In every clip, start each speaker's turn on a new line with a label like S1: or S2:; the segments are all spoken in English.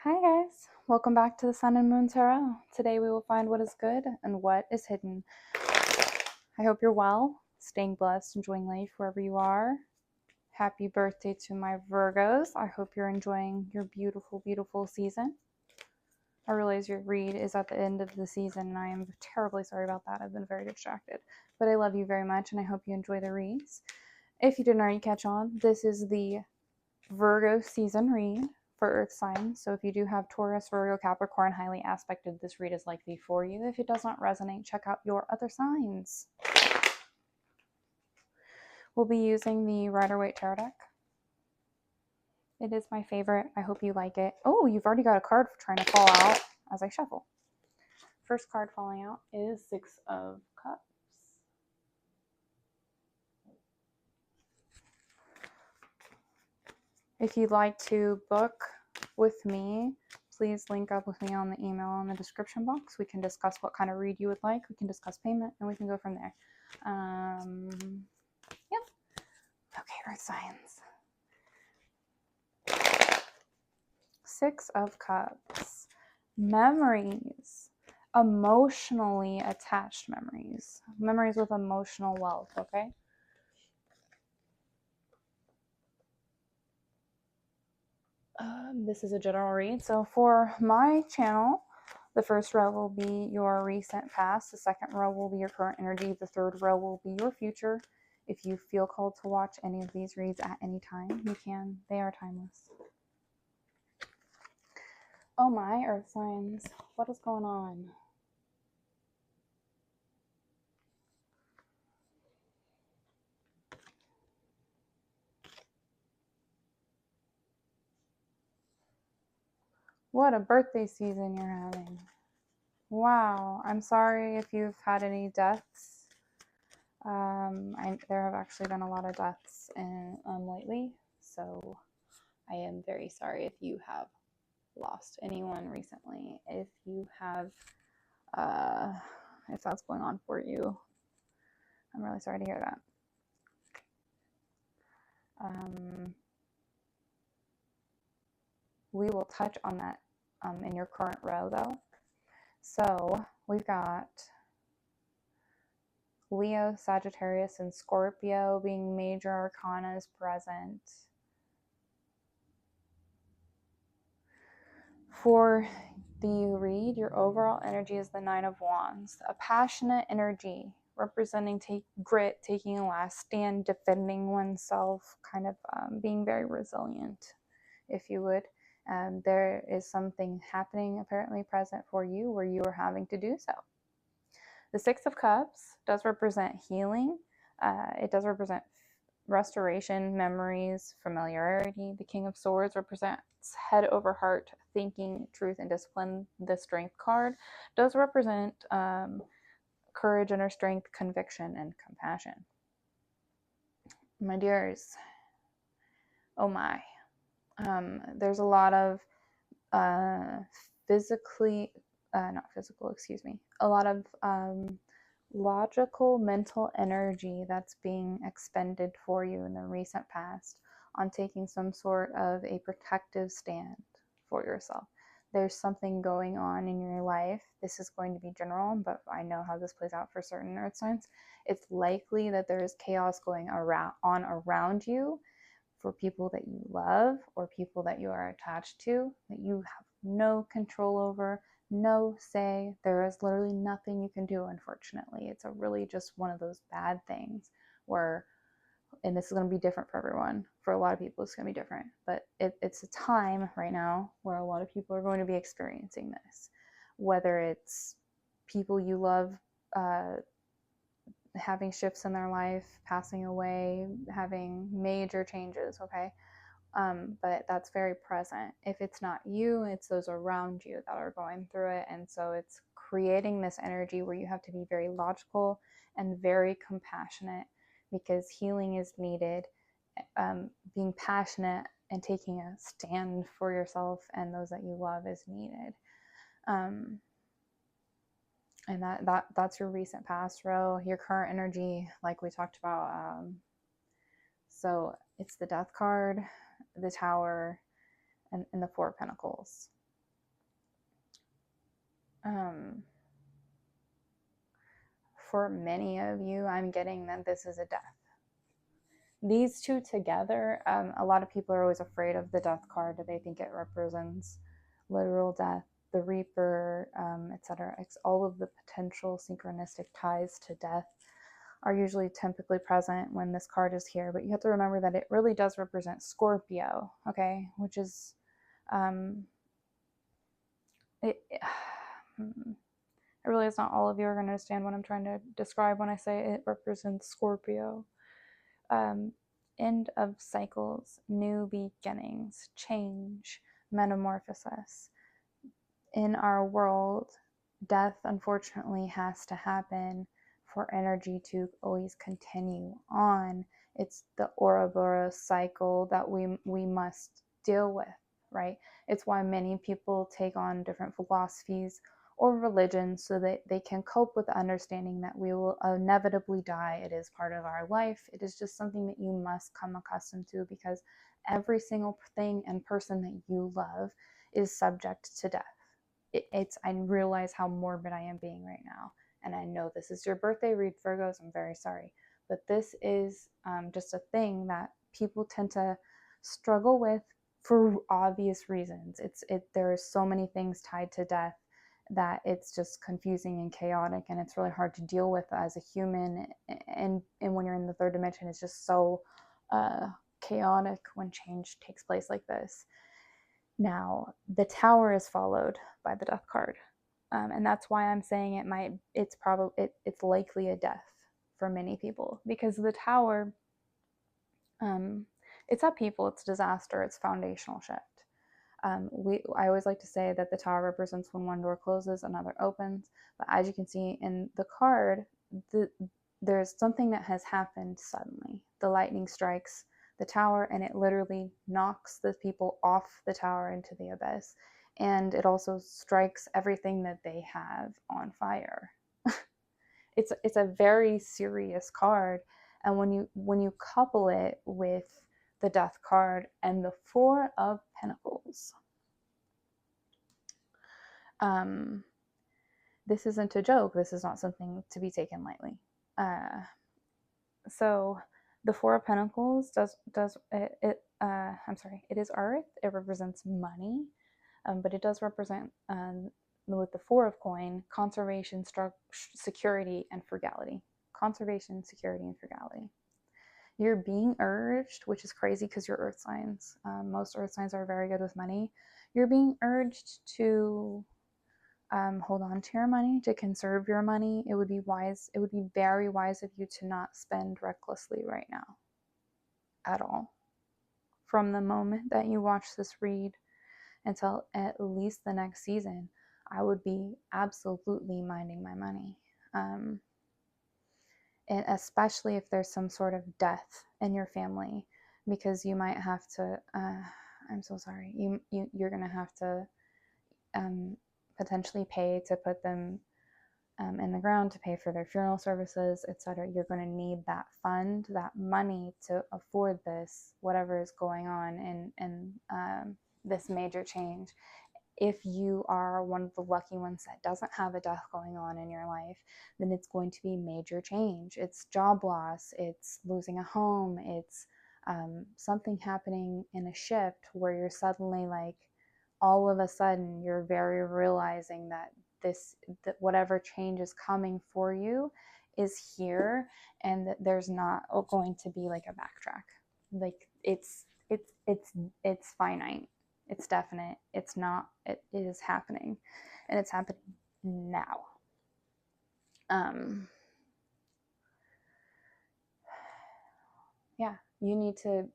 S1: Hi guys, welcome back to the Sun and Moon Tarot. Today we will find what is good and what is hidden. I hope you're well, staying blessed, enjoying life wherever you are. Happy birthday to my Virgos. I hope you're enjoying your beautiful, beautiful season. I realize your read is at the end of the season and I am terribly sorry about that. I've been very distracted. But I love you very much and I hope you enjoy the reads. If you didn't already catch on, this is the Virgo season read for Earth signs. So if you do have Taurus, Virgo, Capricorn highly aspected, this read is likely for you. If it does not resonate, check out your other signs. We'll be using the Rider-Waite Tarot deck. It is my favorite. I hope you like it. Oh, you've already got a card trying to fall out as I shuffle. First card falling out is Six of Cups. If you'd like to book with me, please link up with me on the email in the description box. We can discuss what kind of read you would like. We can discuss payment, and we can go from there. Yeah. Okay, Earth signs. Six of Cups. Memories. Emotionally attached memories. Memories with emotional wealth, okay? This is a general read. So for my channel, the first row will be your recent past. The second row will be your current energy. The third row will be your future. If you feel called to watch any of these reads at any time, you can. They are timeless. Oh my, Earth signs. What is going on? What a birthday season you're having. Wow. I'm sorry if you've had any deaths. There have actually been a lot of deaths lately, so I am very sorry if you have lost anyone recently. If you have, if that's going on for you, I'm really sorry to hear that. We will touch on that in your current row, though. So we've got Leo, Sagittarius, and Scorpio being major arcanas present. For the read, your overall energy is the Nine of Wands, a passionate energy representing grit, taking a last stand, defending oneself, kind of being very resilient, if you would. There is something happening apparently present for you where you are having to do so. The Six of Cups does represent healing. It does represent restoration, memories, familiarity. The King of Swords represents head over heart thinking, truth, and discipline. The Strength card does represent courage, inner strength, conviction, and compassion. My dears, oh my. There's a lot of a lot of logical mental energy that's being expended for you in the recent past on taking some sort of a protective stand for yourself. There's something going on in your life. This is going to be general, but I know how this plays out for certain earth signs. It's likely that there is chaos going around you for people that you love or people that you are attached to that you have no control over, no say. There is literally nothing you can do, unfortunately. It's really just one of those bad things where, and this is going to be different for everyone. For a lot of people, it's going to be different. But it's a time right now where a lot of people are going to be experiencing this. Whether it's people you love having shifts in their life, passing away, having major changes, okay? But that's very present. If it's not you, it's those around you that are going through it. And so it's creating this energy where you have to be very logical and very compassionate because healing is needed. Being passionate and taking a stand for yourself and those that you love is needed. And that's your recent past row. Your current energy, like we talked about. So it's the Death card, the Tower, and the Four of Pentacles. For many of you, I'm getting that this is a death. These two together, a lot of people are always afraid of the death card. They think it represents literal death, the reaper, etc. It's all of the potential synchronistic ties to death are usually typically present when this card is here, but you have to remember that it really does represent Scorpio, okay, which is it really is not all of you are going to understand what I'm trying to describe when I say it represents Scorpio. End of cycles, new beginnings, change, metamorphosis. In our world, death unfortunately has to happen for energy to always continue on. It's the Ouroboros cycle that we must deal with, right? It's why many people take on different philosophies or religions so that they can cope with the understanding that we will inevitably die. It is part of our life. It is just something that you must come accustomed to, because every single thing and person that you love is subject to death. I realize how morbid I am being right now, and I know this is your birthday read, Virgos. I'm very sorry, but this is just a thing that people tend to struggle with for obvious reasons. There are so many things tied to death that it's just confusing and chaotic, and it's really hard to deal with as a human. And when you're in the third dimension, it's just so chaotic when change takes place like this. Now, the Tower is followed by the Death card, and that's why I'm saying it's likely a death for many people, because the Tower, it's upheaval, it's disaster, it's foundational shift. I always like to say that the Tower represents when one door closes, another opens. But as you can see in the card, there's something that has happened suddenly. The lightning strikes the tower, and it literally knocks the people off the tower into the abyss. And it also strikes everything that they have on fire. It's a very serious card. And when you couple it with the Death card and the Four of Pentacles, this isn't a joke. This is not something to be taken lightly. So the Four of Pentacles it is Earth. It represents money, but it does represent, with the Four of Coin, conservation, security, and frugality. Conservation, security, and frugality. You're being urged, which is crazy because you're Earth signs. Most Earth signs are very good with money. You're being urged to hold on to your money, to conserve your money. It would be very wise of you to not spend recklessly right now at all. From the moment that you watch this read until at least the next season, I would be absolutely minding my money. And especially if there's some sort of death in your family, because you might have to, I'm so sorry, you're going to have to potentially pay to put them in the ground, to pay for their funeral services, etc. You're going to need that fund, that money, to afford this, whatever is going on in this major change. If you are one of the lucky ones that doesn't have a death going on in your life, then it's going to be major change. It's job loss, it's losing a home, it's something happening in a shift where you're suddenly like, all of a sudden you're very realizing that whatever change is coming for you is here, and that there's not going to be like a backtrack. Like it's finite, it's definite, it's not, it is happening, and it's happening now. Yeah, you need to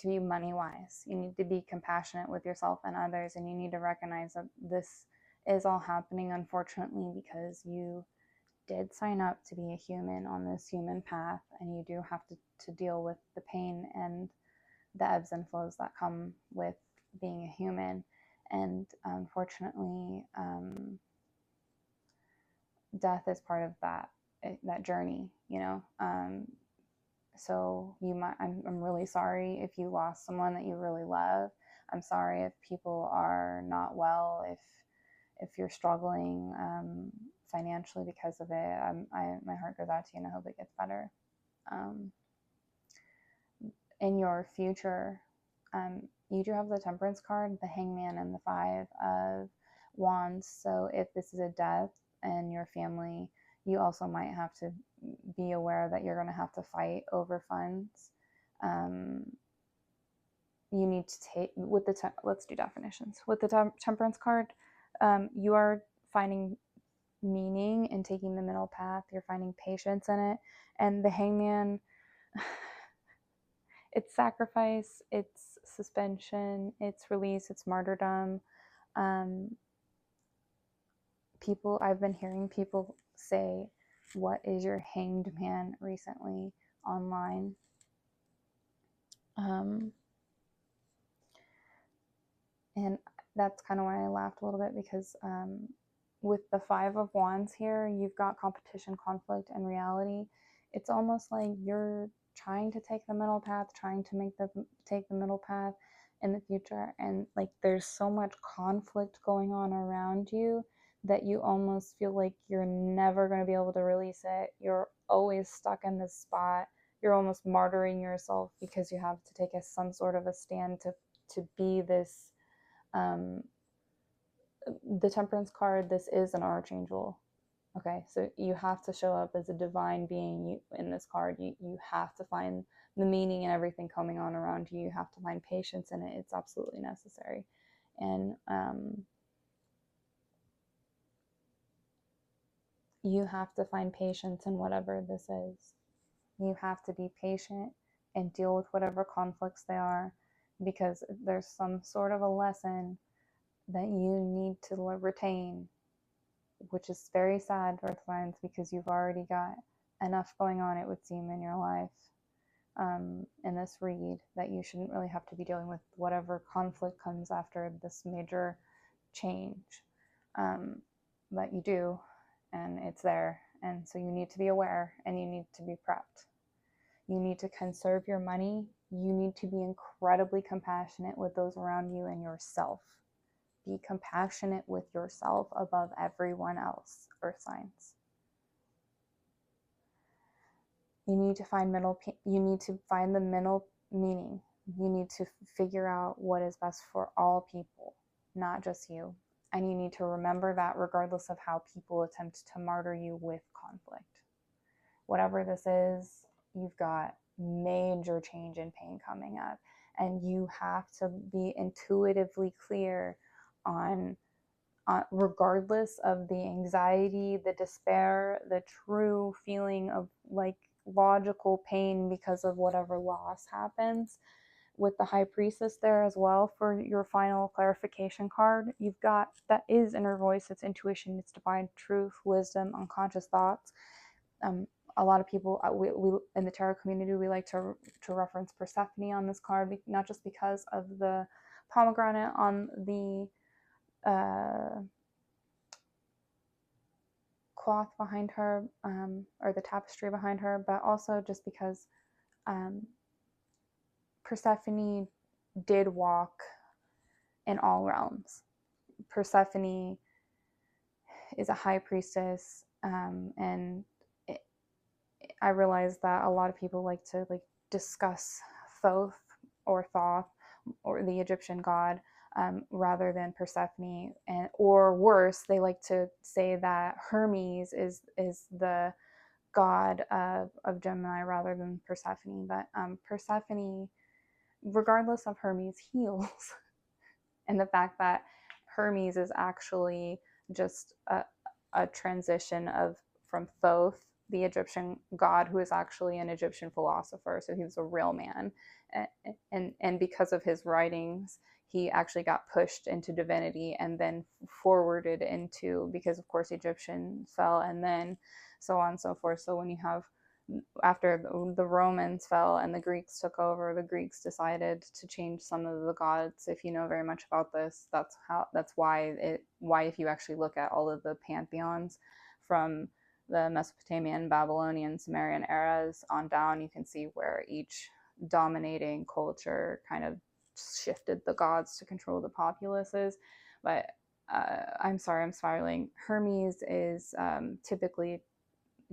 S1: be money wise. You need to be compassionate with yourself and others, and you need to recognize that this is all happening, unfortunately, because you did sign up to be a human on this human path, and you do have to deal with the pain and the ebbs and flows that come with being a human. And unfortunately, death is part of that journey, you know. So I'm really sorry if you lost someone that you really love. I'm sorry if people are not well, if if you're struggling financially because of it, my heart goes out to you and I hope it gets better. In your future, you do have the Temperance card, the Hangman, and the Five of Wands. So if this is a death in your family, you also might have to be aware that you're going to have to fight over funds. You need to take, with the, let's do definitions. With the Temperance card, you are finding meaning in taking the middle path. You're finding patience in it. And the Hangman, it's sacrifice, it's suspension, it's release, it's martyrdom. I've been hearing people say, what is your hanged man recently online? And that's kind of why I laughed a little bit, because with the Five of Wands here, you've got competition, conflict, and reality. It's almost like you're trying to take the middle path, trying to take the middle path in the future, and like there's so much conflict going on around you that you almost feel like you're never going to be able to release it. You're always stuck in this spot. You're almost martyring yourself because you have to take some sort of a stand to be this. The Temperance card, this is an archangel. Okay, so you have to show up as a divine being in this card. You have to find the meaning in everything coming on around you. You have to find patience in it. It's absolutely necessary. And you have to find patience in whatever this is. You have to be patient and deal with whatever conflicts they are, because there's some sort of a lesson that you need to retain, which is very sad, Earth signs, because you've already got enough going on, it would seem, in your life in this read, that you shouldn't really have to be dealing with whatever conflict comes after this major change. But you do, and it's there, and so you need to be aware, and you need to be prepped. You need to conserve your money. You need to be incredibly compassionate with those around you and yourself. Be compassionate with yourself above everyone else, Earth signs. You need to find the middle meaning. You need to figure out what is best for all people, not just you. And you need to remember that regardless of how people attempt to martyr you with conflict. Whatever this is, you've got major change and pain coming up. And you have to be intuitively clear on regardless of the anxiety, the despair, the true feeling of like logical pain because of whatever loss happens. With the High Priestess there as well for your final clarification card, you've got, that is inner voice, it's intuition, it's divine truth, wisdom, unconscious thoughts. A lot of people, we in the tarot community, we like to reference Persephone on this card, not just because of the pomegranate on the cloth behind her, or the tapestry behind her, but also just because Persephone did walk in all realms. Persephone is a high priestess, and I realize that a lot of people like to discuss Thoth or Thoth or the Egyptian god rather than Persephone, or worse, they like to say that Hermes is the god of Gemini rather than Persephone. But Persephone, regardless of Hermes, heals. And the fact that Hermes is actually just a transition from Thoth, the Egyptian god, who is actually an Egyptian philosopher, so he was a real man, and because of his writings, he actually got pushed into divinity and then forwarded into, because of course Egyptian fell, and then so on and so forth. So when you have, after the Romans fell and the Greeks took over, the Greeks decided to change some of the gods. If you know very much about this, that's why if you actually look at all of the pantheons from the Mesopotamian, Babylonian, Sumerian eras on down, you can see where each dominating culture kind of shifted the gods to control the populaces. But I'm sorry, I'm spiraling. Hermes is typically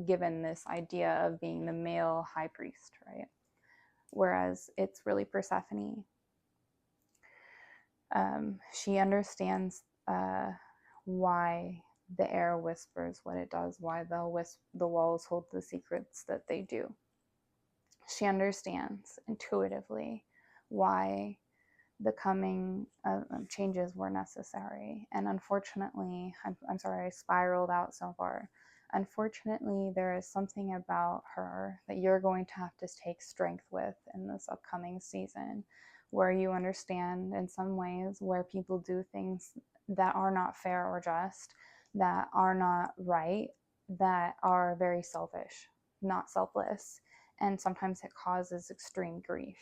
S1: given this idea of being the male high priest, right? Whereas it's really Persephone. She understands why the air whispers what it does, why the walls hold the secrets that they do. She understands intuitively why the coming changes were necessary. And unfortunately, I'm sorry I spiraled out so far. Unfortunately, there is something about her that you're going to have to take strength with in this upcoming season, where you understand in some ways where people do things that are not fair or just, that are not right, that are very selfish, not selfless. And sometimes it causes extreme grief.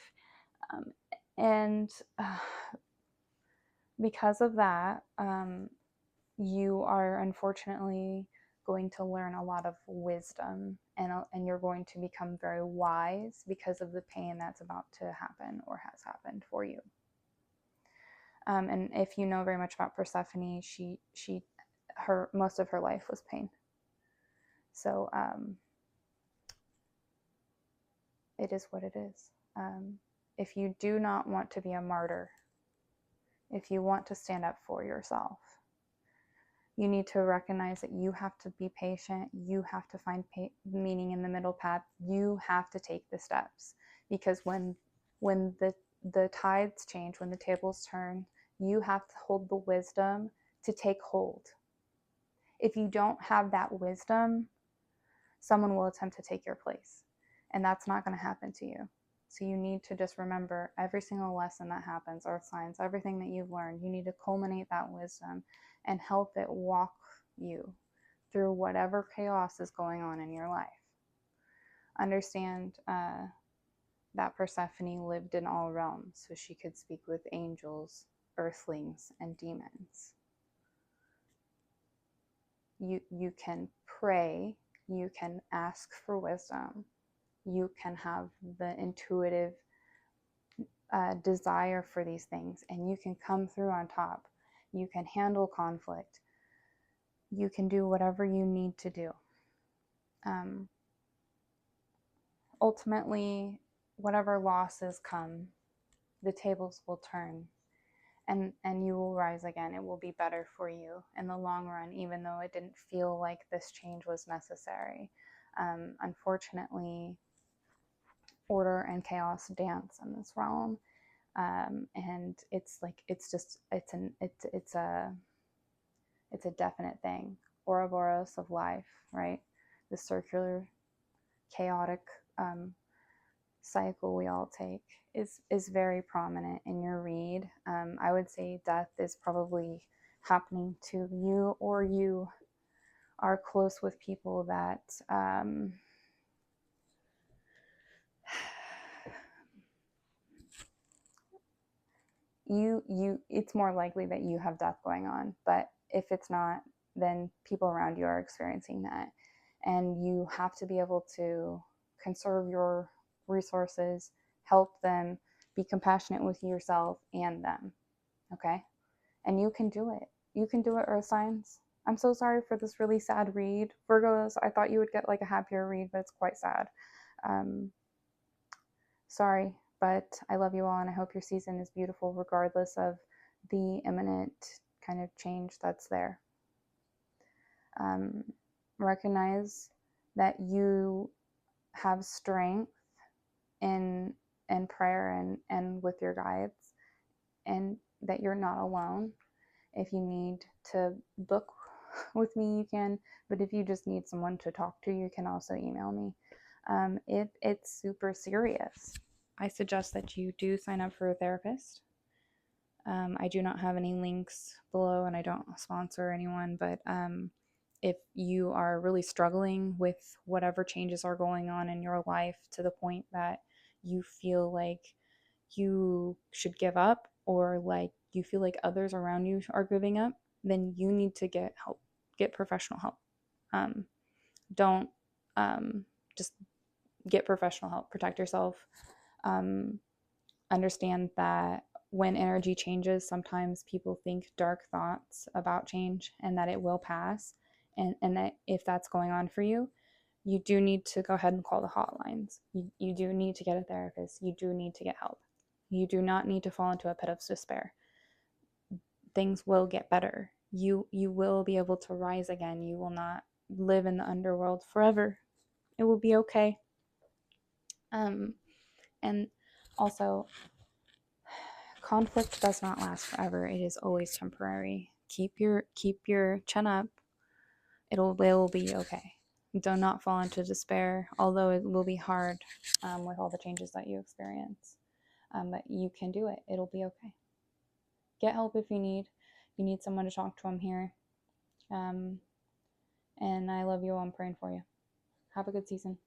S1: Um, and because of that, you are unfortunately going to learn a lot of wisdom, and you're going to become very wise because of the pain that's about to happen or has happened for you. And if you know very much about Persephone, her most of her life was pain. So it is what it is. If you do not want to be a martyr, if you want to stand up for yourself, you need to recognize that you have to be patient. You have to find meaning in the middle path. You have to take the steps, because when the tides change, when the tables turn, you have to hold the wisdom to take hold. If you don't have that wisdom, someone will attempt to take your place, and that's not going to happen to you. So you need to just remember every single lesson that happens, earth signs, everything that you've learned, you need to culminate that wisdom and help it walk you through whatever chaos is going on in your life. Understand that Persephone lived in all realms, so she could speak with angels, earthlings, and demons. You can pray, you can ask for wisdom, you can have the intuitive desire for these things, and you can come through on top. You can handle conflict. You can do whatever you need to do. Ultimately, whatever losses come, the tables will turn, and you will rise again. It will be better for you in the long run, even though it didn't feel like this change was necessary. Unfortunately, order and chaos dance in this realm, and it's a definite thing. Ouroboros of life, right? The circular, chaotic cycle we all take is very prominent in your read. I would say death is probably happening to you, or you are close with people that it's more likely that you have death going on. But if it's not, then people around you are experiencing that, and you have to be able to conserve your resources, help them, be compassionate with yourself and them. Okay? And you can do it. You can do it, earth signs. I'm so sorry for this really sad read. Virgos, I thought you would get like a happier read, but it's quite sad. Sorry, but I love you all, and I hope your season is beautiful regardless of the imminent kind of change that's there. Recognize that you have strength in prayer and with your guides, and that you're not alone. If you need to book with me, you can, but if you just need someone to talk to, you can also email me. It's super serious. I suggest that you do sign up for a therapist. I do not have any links below, and I don't sponsor anyone, but if you are really struggling with whatever changes are going on in your life to the point that you feel like you should give up, or like you feel like others around you are giving up, then you need to get help, get professional help. Don't just get professional help. Protect yourself. Understand that when energy changes, sometimes people think dark thoughts about change and that it will pass. And that if that's going on for you, you do need to go ahead and call the hotlines. You do need to get a therapist. You do need to get help. You do not need to fall into a pit of despair. Things will get better. You will be able to rise again. You will not live in the underworld forever. It will be okay. And also, conflict does not last forever. It is always temporary. Keep your chin up. It will be okay. Do not fall into despair, although it will be hard with all the changes that you experience. But you can do it. It'll be okay. Get help if you need. You need someone to talk to. I'm here. And I love you. I'm praying for you. Have a good season.